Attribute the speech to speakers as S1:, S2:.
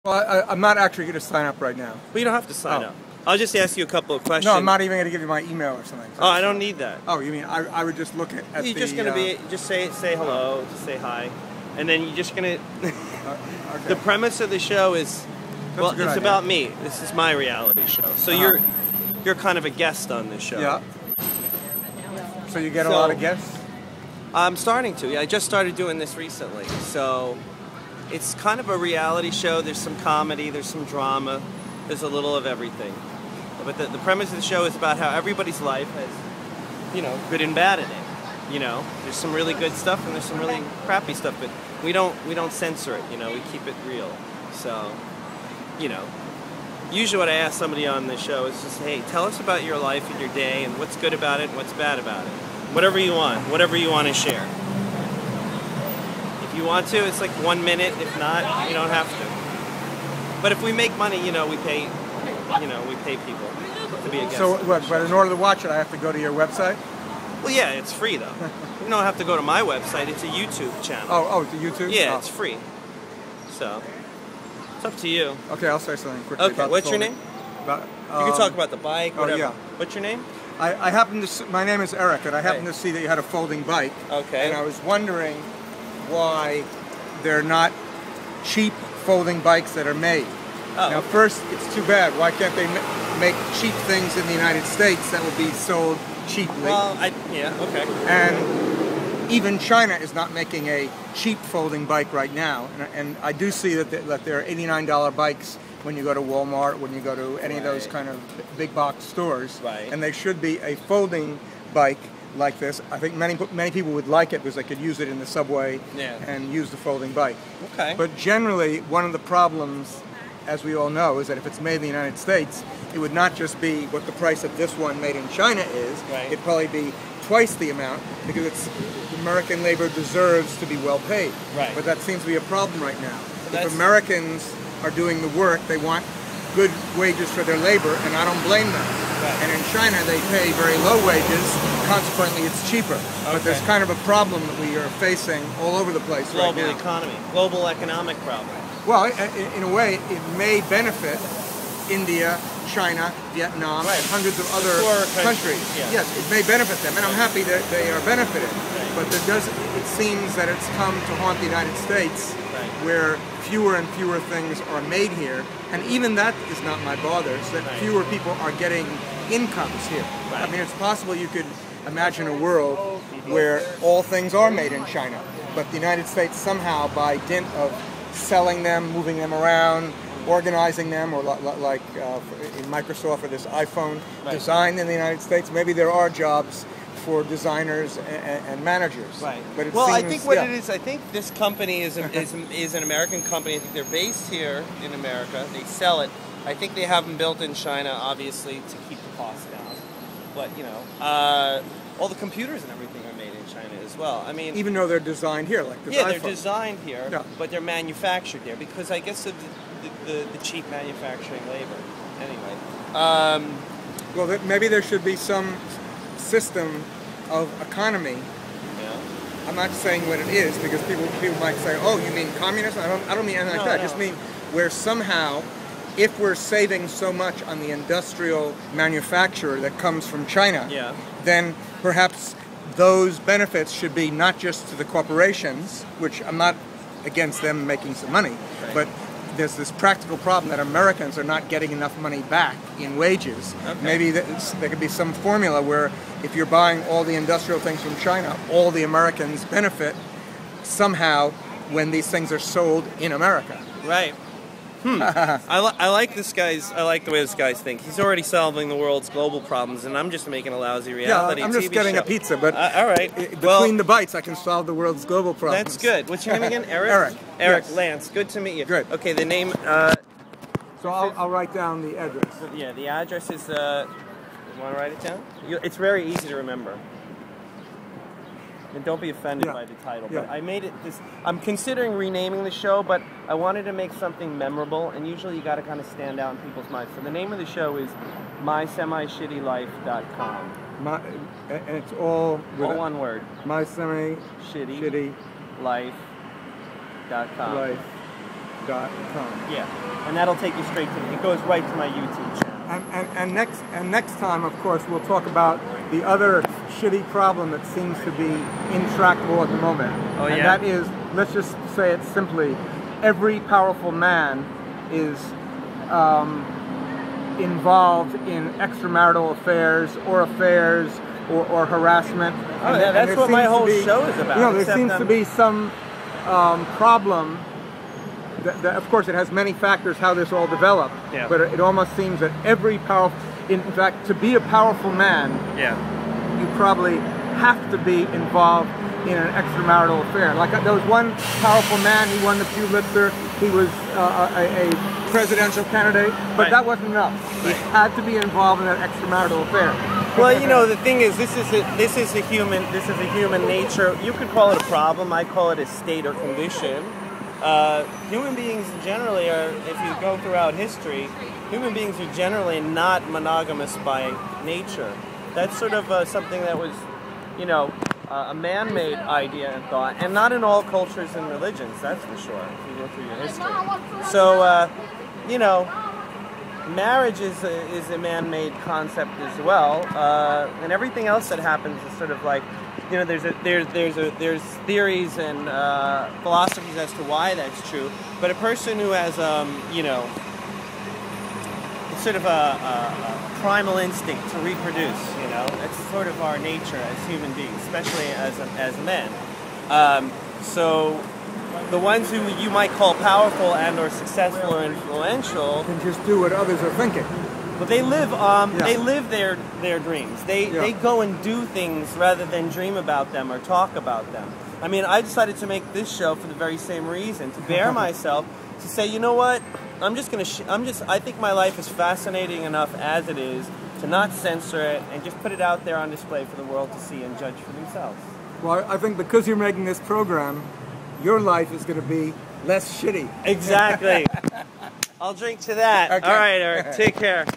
S1: Well, I'm not actually going to sign up right now.
S2: Well, you don't have to sign up. I'll just ask you a couple of questions.
S1: No, I'm not even going to give you my email or something.
S2: Oh, I don't need that.
S1: Oh, you mean I would just look at
S2: You're just going to be, just say hello, just say hi. And then you're just going to...
S1: Okay.
S2: The premise of the show is, well, it's
S1: idea.
S2: about me. This is my reality show. So you're kind of a guest on this show.
S1: Yeah. So you get a lot of guests?
S2: I'm starting to. Yeah, I just started doing this recently. So it's kind of a reality show. There's some comedy, there's some drama, there's a little of everything. But the premise of the show is about how everybody's life has, you know, good and bad in it. You know, there's some really good stuff and there's some really crappy stuff, but we don't censor it. You know, we keep it real. So, you know, usually what I ask somebody on the show is just, hey, tell us about your life and your day and what's good about it and what's bad about it. Whatever you want to share. If you want to, it's like 1 minute. If not, you don't have to. But if we make money, you know, we pay people to be a guest.
S1: So, but in order to watch it, I have to go to your website?
S2: Well, yeah, it's free though. You don't have to go to my website. It's a YouTube channel.
S1: Oh, it's a YouTube?
S2: Yeah, it's free. So, it's up to you.
S1: Okay, I'll say something quickly.
S2: Okay, what's your name? You can talk about the bike, whatever.
S1: Yeah.
S2: What's your name?
S1: I happen to. My name is Eric, and I happen to see that you had a folding bike.
S2: Okay.
S1: And I was wondering why they're not cheap folding bikes that are made.
S2: Oh.
S1: Now, first, it's too bad. Why can't they make cheap things in the United States that will be sold cheaply?
S2: Well, yeah, okay.
S1: And even China is not making a cheap folding bike right now. And I do see that there are $89 bikes when you go to Walmart, when you go to any of those kind of big box stores.
S2: Right.
S1: And they should be a folding bike like this. I think many people would like it because they could use it in the subway and use the folding bike.
S2: Okay.
S1: But generally, one of the problems, as we all know, is that if it's made in the United States, it would not just be what the price of this one made in China is.
S2: Right.
S1: It'd probably be twice the amount because American labor deserves to be well paid.
S2: Right.
S1: But that seems to be a problem right now.
S2: So
S1: if Americans are doing the work, they want good wages for their labor, and I don't blame them.
S2: Right.
S1: And in China, they pay very low wages, consequently it's cheaper. Okay. But there's kind of a problem that we are facing all over the place right now.
S2: Global economy, global economic problem.
S1: Well, in a way, it may benefit India, China, Vietnam, and hundreds of other countries.
S2: Yeah.
S1: Yes, it may benefit them, and I'm happy that they are benefited. Right. But it seems that it's come to haunt the United States, where fewer and fewer things are made here, and even that is not my bother, so that fewer people are getting incomes here. Right. I mean, it's possible you could imagine a world where all things are made in China, but the United States somehow, by dint of selling them, moving them around, organizing them, or like in Microsoft for this iPhone, designed in the United States, maybe there are jobs for designers and managers. Right. But
S2: I think what it is, I think this company is an American company. I think they're based here in America. They sell it. I think they have them built in China, obviously, to keep the costs down. But, you know, all the computers and everything are made in China as well. I mean,
S1: even though they're designed here, like this iPhone.
S2: They're designed here, but they're manufactured there because I guess of the cheap manufacturing labor. Anyway.
S1: Well, maybe there should be some system of economy.
S2: Yeah.
S1: I'm not saying what it is because people might say, "Oh, you mean communism?" I don't mean anything like that. I just mean where somehow, if we're saving so much on the industrial manufacture that comes from China, then perhaps those benefits should be not just to the corporations, which I'm not against them making some money, but there's this practical problem that Americans are not getting enough money back in wages. Okay. Maybe there could be some formula where if you're buying all the industrial things from China, all the Americans benefit somehow when these things are sold in America.
S2: Right. I like this guy's. I like the way this guy's think. He's already solving the world's global problems, and I'm just making a lousy reality.
S1: I'm just
S2: TV
S1: getting
S2: show.
S1: a pizza, but
S2: all right.
S1: Between the bites, I can solve the world's global problems.
S2: That's good. What's your name again? Eric.
S1: Eric.
S2: Yes. Lance. Good to meet you.
S1: Good.
S2: Okay. The name.
S1: So I'll write down the address.
S2: Yeah. The address is. You want to write it down? It's very easy to remember. And don't be offended by the title. But I made it this. I'm considering renaming the show, but I wanted to make something memorable, and usually you got to kind of stand out in people's minds. So the name of the show is MySemiShittyLife.com.
S1: And it's all
S2: one word.
S1: MySemiShittyLife.com. curbside.com.
S2: Yeah, and that'll take you straight to it. Goes right to my YouTube channel.
S1: And next time, of course, we'll talk about the other shitty problem that seems to be intractable at the moment.
S2: Oh,
S1: and that is, let's just say it simply, every powerful man is involved in extramarital affairs or harassment.
S2: Oh, yeah, that's what my whole show is about.
S1: You know, there seems to be some problem. That, of course, it has many factors how this all developed.
S2: Yeah.
S1: But it almost seems that every powerful, in fact, to be a powerful man, you probably have to be involved in an extramarital affair. Like there was one powerful man, he won the Pulitzer, he was a presidential candidate, but that wasn't enough. He had to be involved in that extramarital affair.
S2: Well, you know, the thing is, this is a human nature. You could call it a problem. I call it a state or condition. Human beings generally are, if you go throughout history, human beings are generally not monogamous by nature. That's sort of something that was, you know, a man-made idea and thought, and not in all cultures and religions, that's for sure, if you go through your history. So, you know, marriage is a man-made concept as well, and everything else that happens is sort of like, you know, there's theories and philosophies as to why that's true, but a person who has, you know, sort of a primal instinct to reproduce, you know, it's sort of our nature as human beings, especially as men. So the ones who you might call powerful and or successful or influential
S1: can just do what others are thinking.
S2: But they live their dreams. They go and do things rather than dream about them or talk about them. I mean, I decided to make this show for the very same reason, to bear myself, to say, you know what, I think my life is fascinating enough as it is to not censor it and just put it out there on display for the world to see and judge for themselves.
S1: Well, I think because you're making this program, your life is going to be less shitty.
S2: Exactly. I'll drink to that.
S1: Okay.
S2: All right, Eric. Take care.